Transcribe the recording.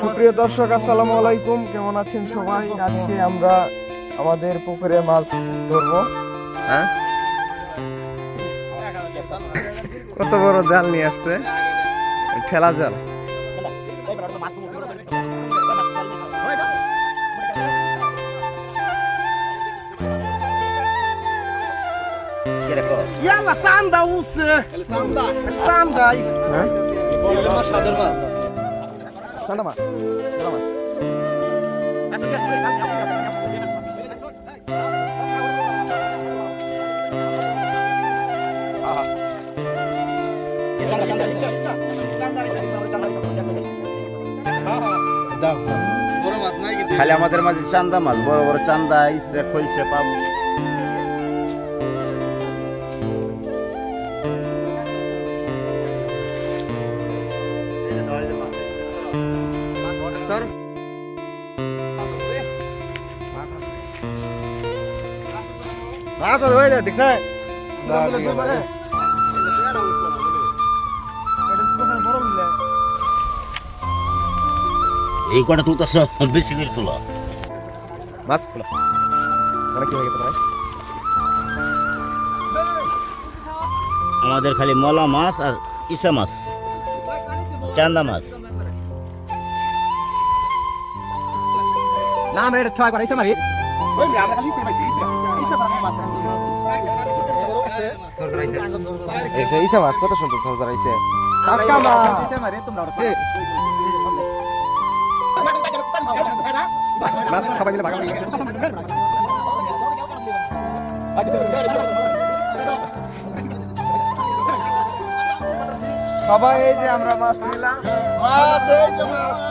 সুপ্রিয় দর্শক, আসসালামু আলাইকুম। কেমন আছেন সবাই? আজকে আমরা আমাদের পুকুরে মাছ ধরবো। হ্যাঁ, কত বড় জাল নিয়ে আসছে, ঠেলা জাল। Yalla sanda usse. Sanda. Sanda. হ্যাঁ, Sadır mas. চান্দা মাছ, চান্দা মাছ। খালি আমাদের মাঝে চান্দা মাছ, বড় বড় চান্দা ইসে খলছে পাবো। মাছ আছে ওই যে, দেখছেন? এই কটা তুলতেছ বেশি করে তোলা। মাছ মানে কি হয়ে গেছে ভাই? আমাদের খালি মলা মাছ আর ইসা মাছ, চান্দা মাছ। Na mere try করে ইসে মারি। ওই আমরা খালি ইসে মারি। ইসে মারি মাছ। দেখছে ইসা মাছ কত সুন্দর সরদার আইছে। টাটকা মাছ। ইসে মারি তোমরা ওরা। মাছ খাবার গেলে ভাগা গেছে। সবাই এই যে আমরা মাছ নিলাম। মাছ এই যে মাছ।